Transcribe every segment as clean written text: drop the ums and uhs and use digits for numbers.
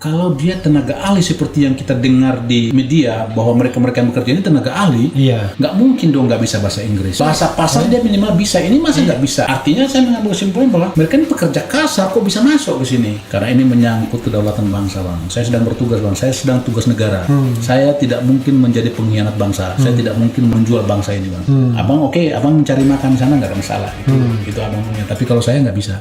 kalau dia tenaga ahli seperti yang kita dengar di media bahwa mereka yang bekerja ini tenaga ahli, nggak mungkin dong nggak bisa bahasa Inggris. Bahasa pasar dia minimal bisa, ini masa nggak bisa. Artinya saya mengambil kesimpulan bahwa mereka ini pekerja kasar kok bisa masuk ke sini. Karena ini menyangkut kedaulatan bangsa, Bang. Saya sedang bertugas, Bang. Saya sedang tugas negara. Saya tidak mungkin menjadi pengkhianat bangsa. Saya tidak mungkin menjual bangsa ini, Bang. Abang abang mencari makan di sana nggak ada masalah. Itu abang punya. Tapi kalau saya nggak bisa.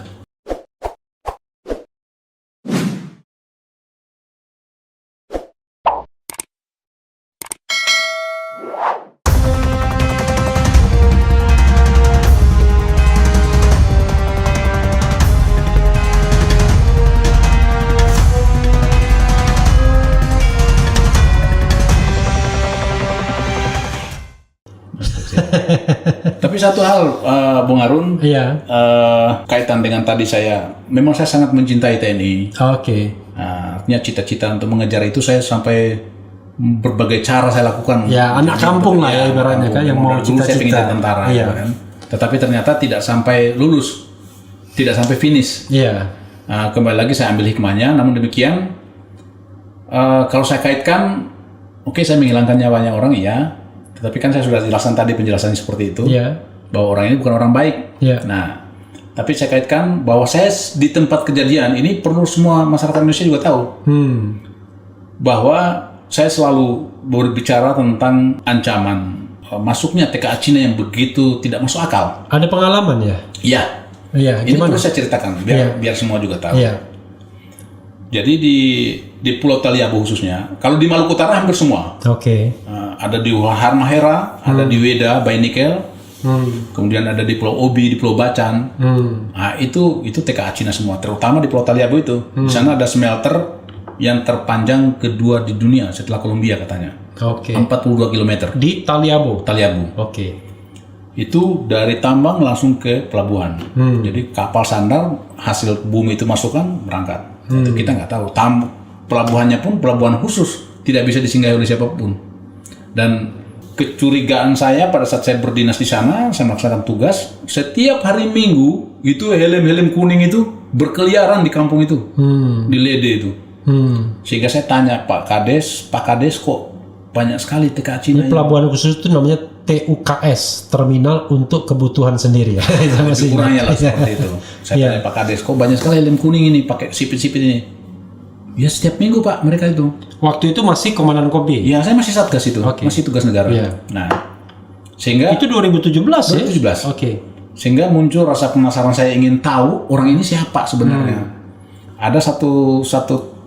Tapi satu hal, Bung Harun, kaitan dengan tadi memang saya sangat mencintai TNI. Artinya cita-cita untuk mengejar itu saya sampai berbagai cara saya lakukan. Ya, anak kampung lah ya ibaratnya kan yang mau cita-cita. Saya ingin jadi tentara, kan? Tetapi ternyata tidak sampai lulus, tidak sampai finish. Kembali lagi saya ambil hikmahnya. Namun demikian, kalau saya kaitkan, saya menghilangkan nyawanya orang, tetapi kan saya sudah jelaskan tadi penjelasannya seperti itu, bahwa orang ini bukan orang baik. Nah, tapi saya kaitkan bahwa saya di tempat kejadian ini perlu semua masyarakat Indonesia juga tahu bahwa saya selalu berbicara tentang ancaman masuknya TKA Cina yang begitu tidak masuk akal. Ada pengalaman ya? Iya. Ini perlu saya ceritakan biar semua juga tahu. Jadi di Pulau Taliabu khususnya, kalau di Maluku Utara hampir semua. Ada di Halmahera, ada di Weda, Bainikel, kemudian ada di Pulau Obi, di Pulau Bacan. Nah, itu TKA Cina semua, terutama di Pulau Taliabu itu. Di sana ada smelter yang terpanjang kedua di dunia setelah Kolombia katanya. 42 km. Di Taliabu. Itu dari tambang langsung ke pelabuhan. Jadi kapal sandar hasil bumi itu masukkan berangkat. Itu kita nggak tahu. Pelabuhannya pun pelabuhan khusus, tidak bisa disinggahi oleh siapapun. Dan kecurigaan saya pada saat saya berdinas di sana, saya melaksanakan tugas, setiap hari Minggu itu helm-helm kuning itu berkeliaran di kampung itu, di Lede itu. Sehingga saya tanya Pak Kades kok banyak sekali TKA Cina. Ini pelabuhan khusus itu namanya TUKS, Terminal untuk Kebutuhan Sendiri. Kurangnya lah seperti itu. Saya tanya Pak Kades, kok banyak sekali helm kuning ini, pakai sipit-sipit ini. Ya setiap minggu Pak mereka itu. Waktu itu masih Komandan Kopi? Ya saya masih Satgas itu, masih tugas negara. Nah, sehingga itu 2017 ya? Sehingga muncul rasa penasaran, saya ingin tahu orang ini siapa sebenarnya. Ada satu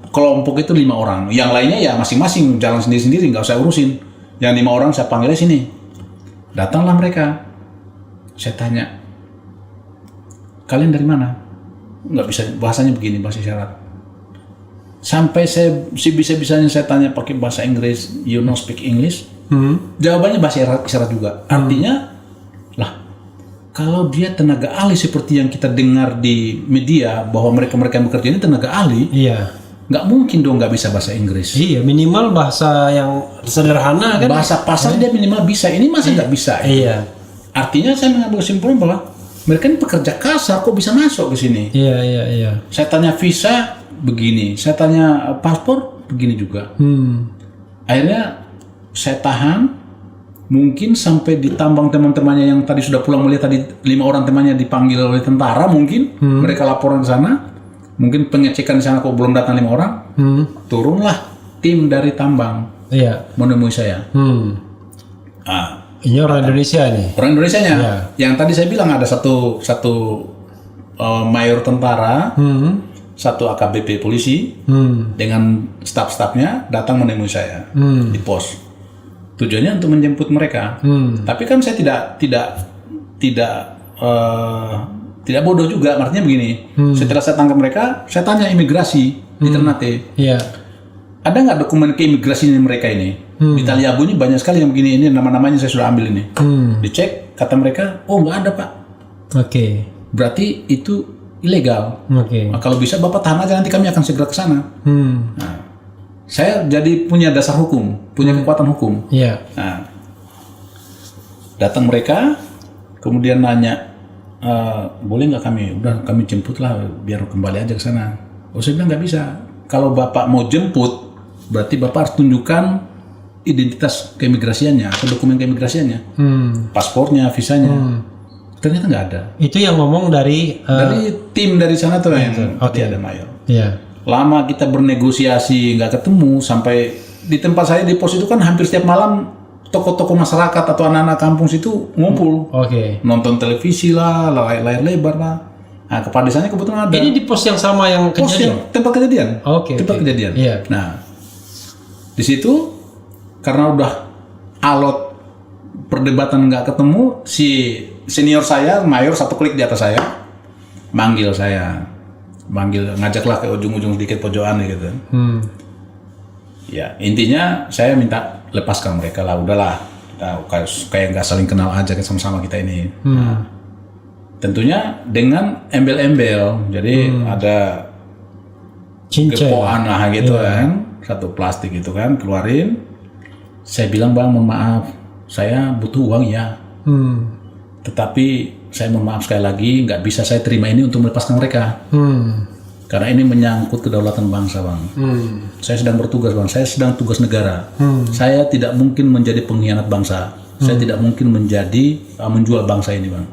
kelompok itu 5 orang, yang lainnya ya masing-masing jalan sendiri-sendiri, nggak usah urusin. Yang 5 orang saya panggilnya sini. Datanglah mereka. Saya tanya, kalian dari mana? Nggak bisa, bahasanya begini, bahasa isyarat. Sampai saya bisa-bisanya saya tanya pakai bahasa Inggris, you know speak English? Jawabannya bahasa isyarat juga. Artinya, kalau dia tenaga ahli seperti yang kita dengar di media bahwa mereka yang bekerja ini tenaga ahli, nggak mungkin dong nggak bisa bahasa Inggris. Minimal bahasa yang sederhana kan. Bahasa pasar dia minimal bisa, ini masa nggak bisa? Artinya saya mengambil kesimpulan bahwa mereka ini pekerja kasar kok bisa masuk ke sini. Saya tanya visa begini, saya tanya paspor begini juga. Akhirnya saya tahan, mungkin sampai ditambang teman-temannya yang tadi sudah pulang melihat tadi 5 orang temannya dipanggil oleh tentara, mungkin mereka laporan ke sana, mungkin pengecekan di sana kok belum datang 5 orang, turunlah tim dari tambang menemui saya. Ini orang Indonesia nih. Orang Indonesianya. Yang tadi saya bilang ada satu mayor tentara, satu AKBP polisi dengan staf-stafnya datang menemui saya di pos. Tujuannya untuk menjemput mereka. Tapi kan saya tidak bodoh juga. Artinya begini. Setelah saya tangkap mereka, saya tanya imigrasi di Ternate. Ada nggak dokumen keimigrasian mereka ini? Di Taliabu ini banyak sekali yang begini. Ini nama-namanya saya sudah ambil ini. Dicek, kata mereka, oh nggak ada Pak. Berarti itu ilegal. Nah, kalau bisa Bapak tahan aja, nanti kami akan segera ke sana. Nah, saya jadi punya dasar hukum, punya kekuatan hukum. Nah, datang mereka, kemudian nanya, boleh nggak kami? Udah kami jemput lah, biar kembali aja ke sana. Oh saya bilang nggak bisa. kalau Bapak mau jemput, berarti Bapak harus tunjukkan identitas keimigrasiannya atau dokumen keimigrasiannya, paspornya, visanya. Ternyata nggak ada. Itu yang ngomong dari Tim dari sana tuh yang Oke. ada mayor. Iya. Lama kita bernegosiasi nggak ketemu, sampai di tempat saya di pos itu kan hampir setiap malam tokoh-tokoh masyarakat atau anak-anak kampung situ ngumpul, Oke. nonton televisi lah, layar lebar lah. Nah, kepala desanya kebetulan ada. Ini di pos yang sama yang Pos kejadian. yang tempat kejadian. Oke. Tempat kejadian. Iya. Nah, di situ karena udah alot perdebatan nggak ketemu, si senior saya, mayor satu klik di atas saya, manggil saya, ngajaklah ke ujung-ujung sedikit pojokan gitu. Ya intinya saya minta lepaskan mereka lah, udahlah kita kayak nggak saling kenal aja sama-sama kita ini. Nah, tentunya dengan embel-embel, jadi ada Cincin. gepoan lah gitu kan, satu plastik gitu kan, keluarin. Saya bilang, Bang, mohon maaf, saya butuh uang ya. Tetapi saya mohon maaf sekali lagi, nggak bisa saya terima ini untuk melepaskan mereka. Karena ini menyangkut kedaulatan bangsa, Bang. Saya sedang bertugas, Bang. Saya sedang tugas negara. Saya tidak mungkin menjadi pengkhianat bangsa. Saya tidak mungkin menjual bangsa ini, Bang.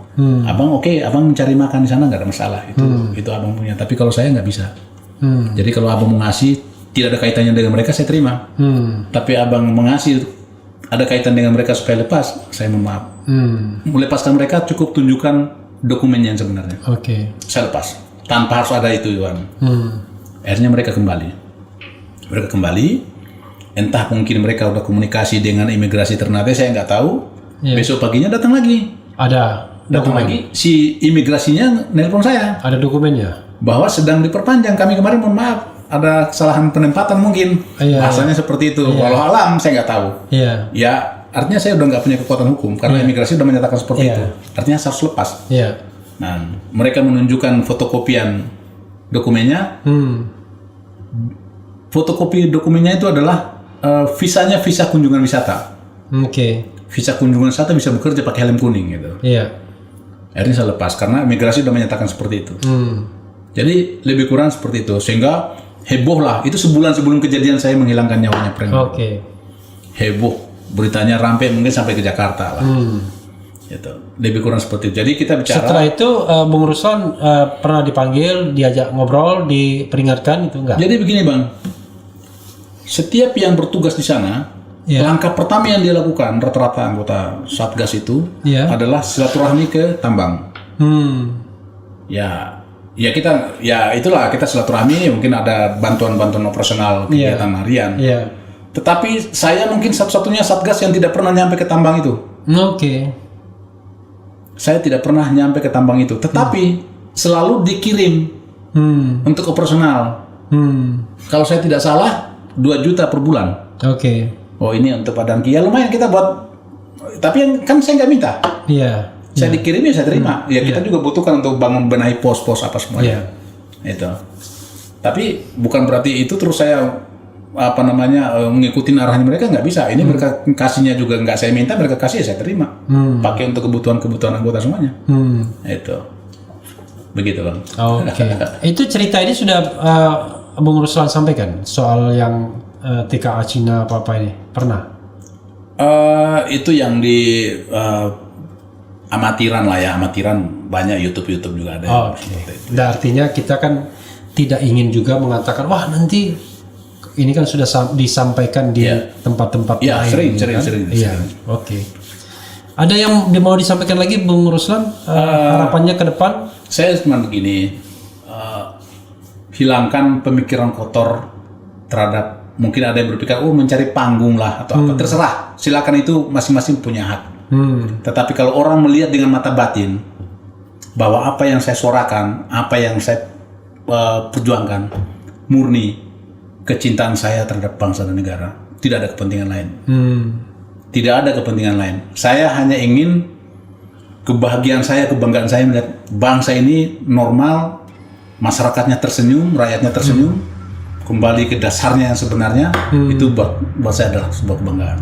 Abang oke, abang mencari makan di sana nggak ada masalah. Itu abang punya. Tapi kalau saya nggak bisa. Jadi kalau abang mau ngasih, tidak ada kaitannya dengan mereka, saya terima. Tapi abang mengasih ada kaitan dengan mereka supaya lepas, saya mohon maaf. Melepaskan mereka cukup tunjukkan dokumennya yang sebenarnya. Oke. Saya lepas tanpa harus ada itu, Iwan. Akhirnya mereka kembali. Entah mungkin mereka udah komunikasi dengan imigrasi Ternate, saya nggak tahu. Besok paginya datang lagi. Datang lagi, si imigrasinya nelpon saya. Ada dokumennya. Bahwa sedang diperpanjang. Kami kemarin mohon maaf, ada kesalahan penempatan mungkin. Bahasanya seperti itu. Walau alam saya nggak tahu. Ya artinya saya udah nggak punya kekuatan hukum karena imigrasi udah menyatakan seperti itu. Artinya saya harus lepas. Nah, mereka menunjukkan fotokopian dokumennya. Fotokopi dokumennya itu adalah visanya visa kunjungan wisata. Visa kunjungan wisata bisa bekerja pakai helm kuning gitu. Akhirnya saya lepas karena imigrasi udah menyatakan seperti itu. Jadi lebih kurang seperti itu, sehingga heboh lah. Itu sebulan sebelum kejadian saya menghilangkan nyawanya preman. Heboh, beritanya rampai mungkin sampai ke Jakarta lah. Gitu. Lebih kurang seperti itu. Jadi kita bicara. Setelah itu Bung Ruslan pernah dipanggil, diajak ngobrol, diperingatkan itu enggak? Jadi begini, Bang. Setiap yang bertugas di sana, langkah pertama yang dia lakukan rata-rata anggota Satgas itu adalah silaturahmi ke tambang. Ya kita, itulah kita silaturahmi, mungkin ada bantuan-bantuan operasional kegiatan harian. Tetapi saya mungkin satu-satunya Satgas yang tidak pernah nyampe ke tambang itu. Saya tidak pernah nyampe ke tambang itu, tetapi selalu dikirim untuk operasional. Kalau saya tidak salah 2 juta per bulan. Oh ini untuk Padangki, ya lumayan kita buat. Tapi kan saya nggak minta. Saya dikirim ya saya terima. Kita juga butuhkan untuk bangun benahi pos-pos apa semuanya. Itu. Tapi bukan berarti itu terus saya mengikuti arahan mereka, nggak bisa. Ini mereka kasihnya juga nggak saya minta, mereka kasih ya saya terima. Pakai untuk kebutuhan anggota semuanya. Itu. Begitu, Bang. Itu cerita ini sudah Bung Ruslan sampaikan soal yang TKA Cina apa ini pernah? Itu yang di amatiran lah ya, banyak YouTube juga ada. Nah, artinya kita kan tidak ingin juga mengatakan wah nanti ini kan sudah disampaikan di tempat-tempat lain. Sering. Ada yang mau disampaikan lagi, Bung Ruslan? Harapannya ke depan? Saya cuma begini, hilangkan pemikiran kotor terhadap, mungkin ada yang berpikir mencari panggung lah atau apa, terserah, silakan, itu masing-masing punya hak. Tetapi kalau orang melihat dengan mata batin bahwa apa yang saya suarakan, apa yang saya perjuangkan murni kecintaan saya terhadap bangsa dan negara, tidak ada kepentingan lain. Tidak ada kepentingan lain. Saya hanya ingin kebahagiaan saya, kebanggaan saya melihat bangsa ini normal, masyarakatnya tersenyum, rakyatnya tersenyum, kembali ke dasarnya yang sebenarnya. Itu buat saya adalah sebuah kebanggaan.